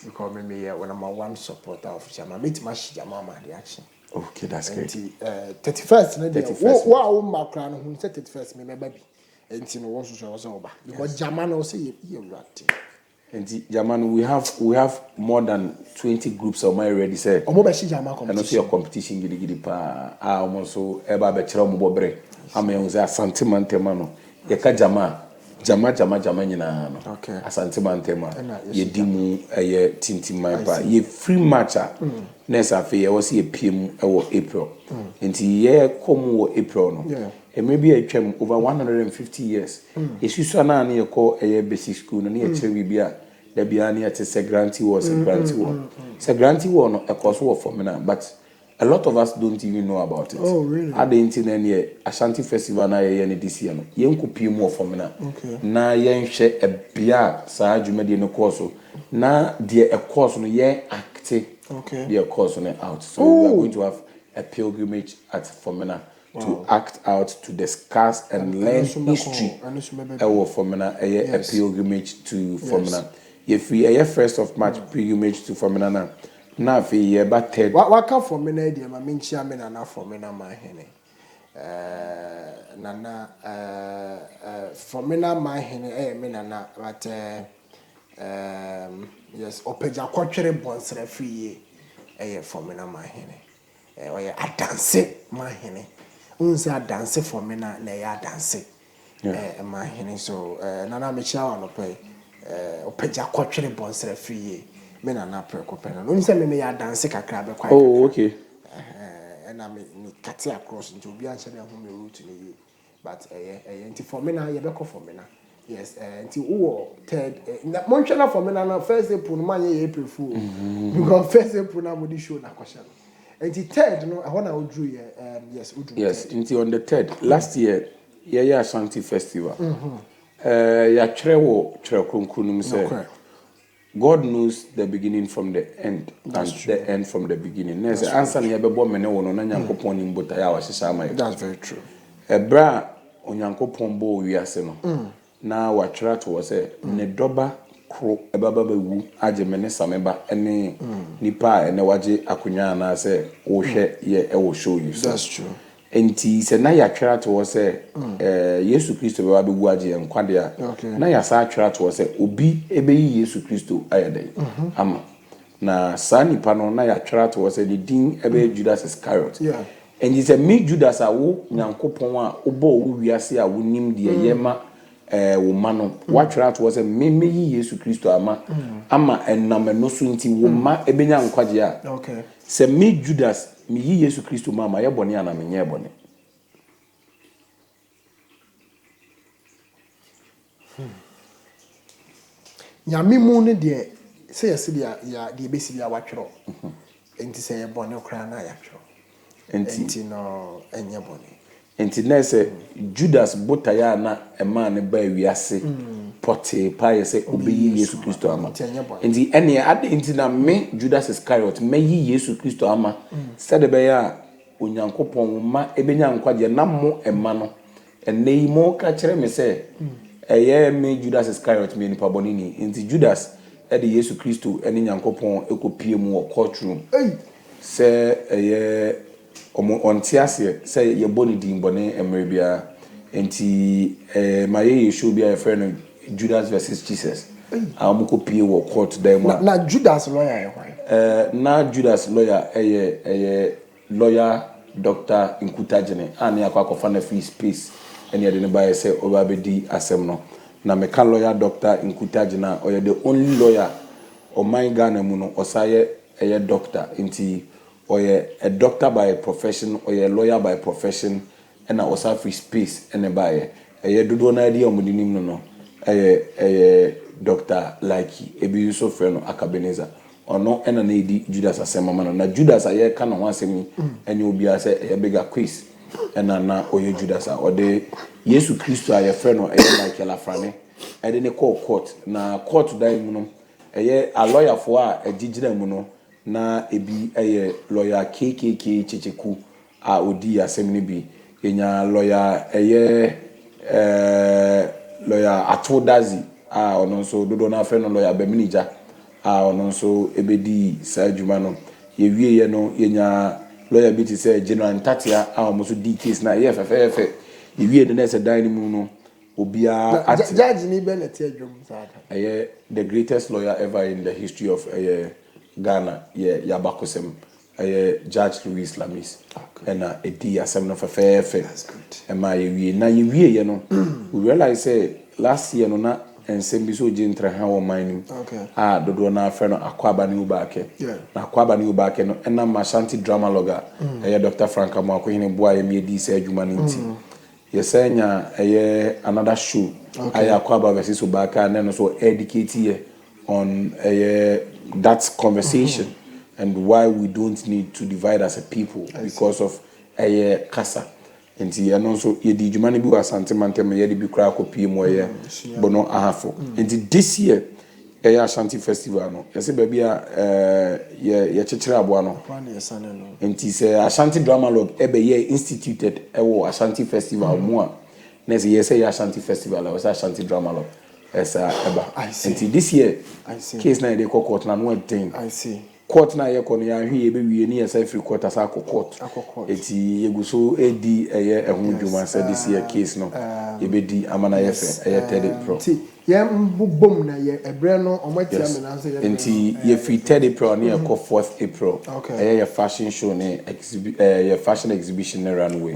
Because me when I'm one supporter of Jama, meet my Jama reaction. Okay, that's great. 31st, wow, my crown, who said 31st, me baby. And you know, was over because Jaman also you're right. And Jaman, we have more than 20 groups of my already said. And also your competition gidi pa. Almost so eba betchera mo bobre. Ame unza asante mantema Yeka Jama nyina no. Okay. Asante mantema. Ye dimu ye tintimai pa. Ye free matcha. Nessa fe ye was ye PM April. Nti ye komu April no. Yeah. And maybe I came over 150 years. If you saw na ye call a basic school no ye chere bibia. The biani at a grantee was a grantee war. It's a grantee war no a course war for me now, but a lot of us don't even know about it. Oh, really? At the internet, ASHANTI festival na ye this year no. Yen kupi more for me now. Okay. Na yen share a bia sa jumedi no course. Na dear a course no yen active. Okay. Dear course on out. So we are going to have a pilgrimage at Fomena to act out, to discuss and learn history. Fomena a pilgrimage to Fomena. If we a 1st of March pilgrimage to Fomena now if we about third. What come for me, dear? My main chairman and not for me, my henny. Nana, for me, my henny, Nana, but yes, Opeja Quatre bonds free for me, my henny. Or I dance my henny. Unsa dance for me, na ya dance. My henny, so Nana Michelle no pay. Opeja Quatre bonds free. Men are not preoccupied. Only say me ya dance kakra quite. Oh, okay. And I me cut across into be answer me home route to you. But for me now, you be for me now. Yes, until third. Montreal for me now. First April, man, April Fool. Because first April now we show na question. Until third, no, I want to do yes, yes. Until on the third last year, ASHANTI festival. Ya trewo kunkunum say. God knows the beginning from the end. That's and true. The end from the beginning. There's an answer here be born mene wono na Nyankopon nim bota ya wa hihya mai. That's very true. Ebra Onyankopon bo wiase no. Na wa twera to say ne doba kro ebaba bawu age mene sameba ene nipa ene waje akonya na say wo hwe ye e wo show you. That's true. Enti se na ya twera to say Yesu Kristo be wa be wu age enkwade a na ya sa twera to say obi ebe yi Yesu Kristo ayede ama na sa nipa no na ya twera to say the din ebe Judas Iscariot and he said me Judas a wo Nyankopon a obo wo wiase a wonim de yema wo ma no wa twera to say me yi Yesu Kristo ama enam no so nti wo ma ebe nya nkwaje a okay se me Judas mi yi Yesu Kristo mama ye bone ana menye bone. Nyame mu ne de say yes ya de besi bia watwero. Enti say ye bone okra na ya twero. Enti no enye bone. Enti na say Judas botaya na e man ne ba wiase pote pa ye say obeyi Yesu Kristo ama. Enti ene ade enti na me Judas Iscariot me yi Yesu Kristo ama. Said be ya Onyankopon ma ebenya nkwaje na mo ema no. Ene yi mo ka kire me say me Judas Iscariot me nipa bonini. Enti Judas e de Yesu Kristo ene Nyankopon ekopie mu wo courtroom. Say on tiase say your body din bone emrebia enti my ye show be a friend Judas versus Jesus amuko pie wo court dem na Judas lawyer na Judas lawyer lawyer Dr. Nkutajene ani akwa na free space eni ade ne bae say obabedi asem no na meka lawyer Dr. Nkutajene oye the only lawyer o my Ghana mu no osaye doctor enti oye a doctor by profession or a lawyer by profession and also free space and baye dodo na idea omudinim no doctor like ebi Yusuf friend Akabeneza ono ena na edi Judas asema no na Judas aye ka no asemi enye obi ase bigger quiz ena na oye Judas a ode Yesu Kristo aye friend no like la frane ede ne court na court dan mu no a lawyer for a gigina mu no na ebi lawyer KKK Chicheku a odi asem bi enya lawyer lawyer Atodazi a ono so dodo na fe no lawyer Beminija a ono so ebedi sa adwuma no ye wie no yenya lawyer bi ti say General Ntatia a omo so di case na ye fe ye wie de na se dan mu no obia judge ni be na ti adwum sa the greatest lawyer ever in the history of Ghana yabakosem Judge Louis Lamis and edi asem no fe that's good and my we na ye wie no we realize say last year no na ensem bi so jintra ha wo man dodo na afa no akwaba ni ubake na akwaba ni ubake no na ASHANTI drama logger Dr. Frank Amoakohene boa ye me di say adwuma nti yesenya another show akwaba versus ubaka and then so educate here on that conversation and why we don't need to divide as a people because of kasa enti so ye di dwuma ne bi wasante mantem ye di bi kra kopie mo bono ahafo enti this year ASHANTI festival no yese ba bia ye chechire abo no enti se ASHANTI drama log ye instituted ASHANTI festival mo a na se yese ASHANTI festival or ASHANTI drama log esa eba enti this year case na dey court na no thing I see court na ye kono ya hwe ye be wie ni esa free court asa court eti yeguso edi ehun dwuma say this year case no ye be di amana ye fe 3rd April ye mbobom na ye ebre no omatia me na say enti ye free 3rd April na ye ko 4th April ye fashion show ne ye fashion exhibition na runway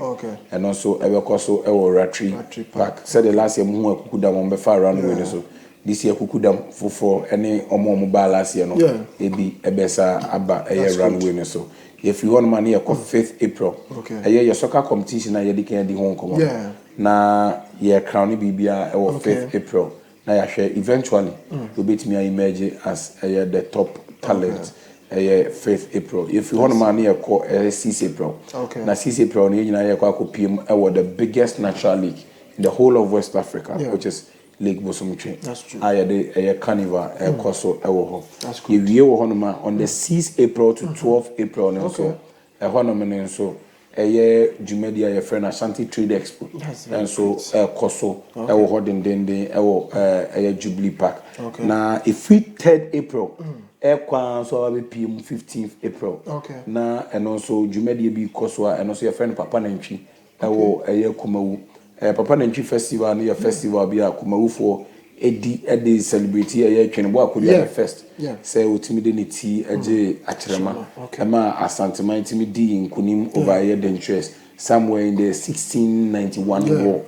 and also we ko so Ratri Park said the last year mu akukuda mo be fa runway ne so this year kukudam fofo ene omo ba last year no ebi ebesa aba runway ne so if you want man here ko 5th April your soccer competition na ye di kan di hon komo na ye crown bibia 5th April na ya hwe eventually you bet me emerge as the top talent 5th April if you want man here ko 6th April na 6th April ni nyina ye ko akopiem the biggest natural league in the whole of West Africa which is Lake Bosomtwe. That's true. A carnival, a coso, That's cool. If you honor on the 6th April to 12th April, and so a honorman so a year Jumedia, a friend ASHANTI Trade Expo, and so a coso, a holding dende, a Jubilee Park. Now, if we 3rd April, Ekwan so will be PM 15th April. Now, and also Jumedia be Koswa, and also your friend Papa Nenchi, a year Kumau. Papa Nenchi festival near festival be a kumawufo edi celebrate ye twene bo akodia first say otimidinity eje atrema ema asantema intimidi nkunim over ye the interest somewhere in the 1691 war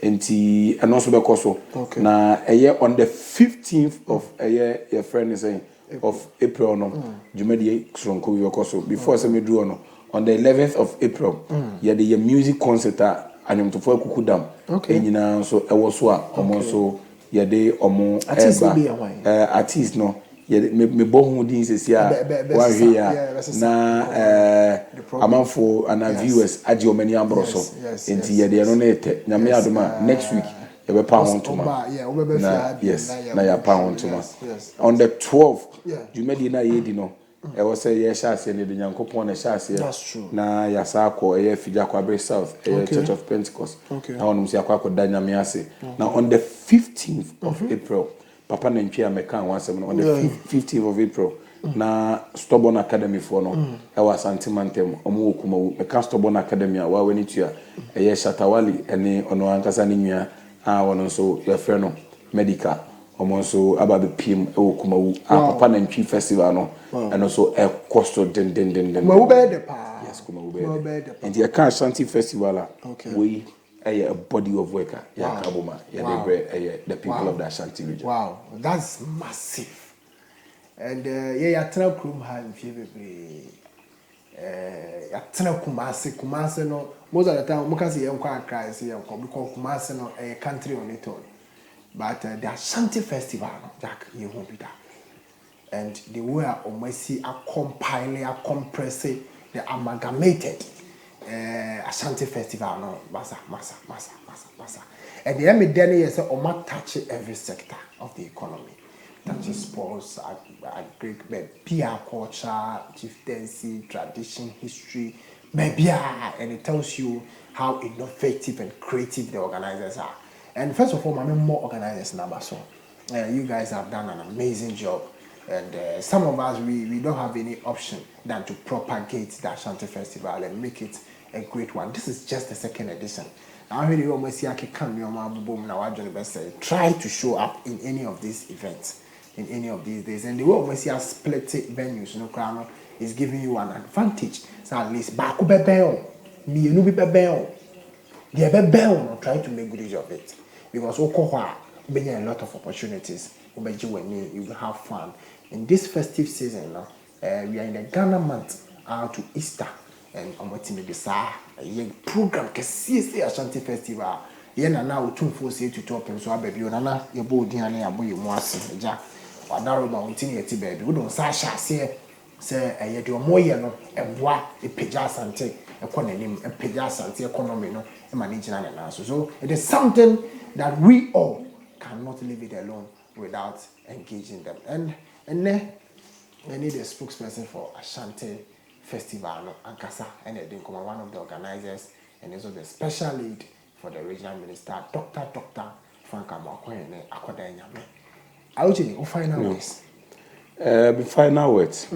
enti and also because na on the 15th of your friend is saying of April no jumedi kronko we because before say me do no on the 11th of April the music concert anyam to for kukudam enyina so ewo so a omo so ye de omo artist no ye me bohu din sesi a wa hwe ya na amanfo ana viewers age o mani ambro so enti ye de no na ete nyame adoma next week ye be pa hon to ma na ya pa hon to ma on the 12th you made na ye di no e was say ye shase ne de nyankopon na shase na ya sa ko e fija kwa Bre South Church of Pentecost na onum si akwa da nyame ase na on the 15th of April Papa Nantwi American once on the 15th of April na Stubborn Academy for no ewa Ashanti Mantem omo okumawu me ka Stubborn Academy a wa wani tua eye Shatawali ene ono ankasa ne nua a wono so ye frɛ no medical omo so aba be pim okumawu a papa na ntwi festival no eno so e costo den kumawu be de pa yes kumawu be de and ye ka Ashanti festival a we a body of work ya kaboma ya the people of the Ashanti region. Wow, that's massive. And yeah, tell Krum have very tell Kumasi no most of the time because you can't cry say because Kumasi no a country on its own. But the Ashanti festival Jack you won't be that. And the way almost a compiling, a compressing, the amalgamated Ashanti festival no massa. And the end then is almost touch every sector of the economy. Touches sports, PR culture, chieftaincy, tradition, history, maybe, and it tells you how innovative and creative the organizers are. And first of all, I mean more organizers number so. You guys have done an amazing job. And some of us, we don't have any option than to propagate the Ashanti Festival and make it a great one. This is just the second edition. Now, I really almost see I can try to show up in any of these events, in any of these days. And the way almost see us split venues, Crown is giving you an advantage. So at least, back up a me, you be try to make good use of it. Because being a lot of opportunities, you will have fun. In this festive season, we are in the Ghana month to Easter, and I'm waiting to be a program can see Ashanti Festival. Yena now 2 to top and so baby nana your board and your boy was jack or narrow mountain yet baby. We don't Sasha say a do more no and what a pejas and take a name a pejas and economy no and managing an answer. So it is something that we all cannot leave it alone without engaging them. And then I need a spokesperson for Ashanti Festival, no, Ankasa, and I think one of the organizers, and also the special lead for the regional minister, Dr. Frank Amakwe, Akwadanya. I would say, final words. Final words.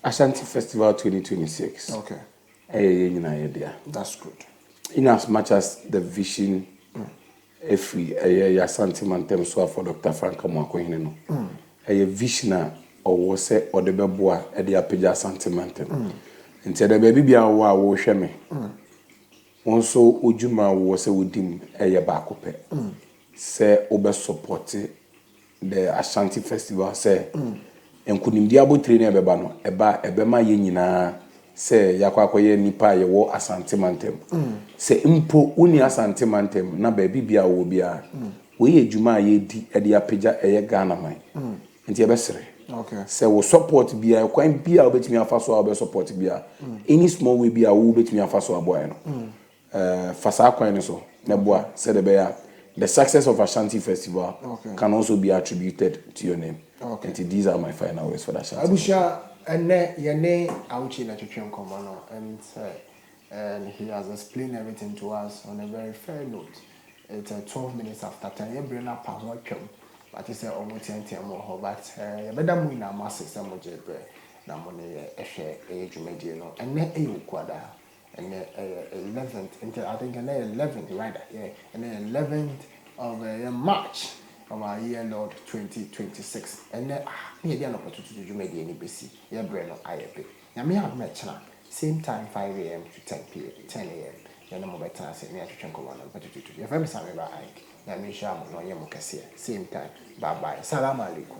Ashanti Festival 2026. Okay. That's good. In as much as the vision, if we Ashanti Mantem so for Dr. Frank Amakwe, no, a vision or say or the beboa at the appeja Ashanti Mantem. Instead the baby be a wo hweme. Onso ojuma wo se wodim eye baakope. Say obe support the Ashanti Festival say enkunimdi abotire na beba no ebema ye nyina say yakwakoye nipa ye wo Ashanti Mantem. Say impo uni Ashanti Mantem na baby bia wo bia we ejuma ye di e de appeja eye Ghana man. Nti ebesere. Okay. Say we support bia kwan bia obetimi afa so we support bia any small way bia wo betimi afa so aboy no. Fasa kwan so na boa say the success of Ashanti Festival can also be attributed to your name. Okay. And these are my final words for that Ashanti. Abusha ene yene auchi na twetwe nkomo and he has explained everything to us on a very fair note. It's 12 minutes after 10. You bring up a one but it's almost 10 more. But you better move in a massive some of the na money a share age mediano and ne a quada and 11th I think and 11th right yeah and then 11th of March of our year Lord 2026 and then be an opportunity to make any busy yeah brand of IAP now me have met same time 5 a.m. to 10 p.m. 10 a.m. You know better I say me to check on but to your family same by I na me share no ye mo kase same time bye bye salam alaikum.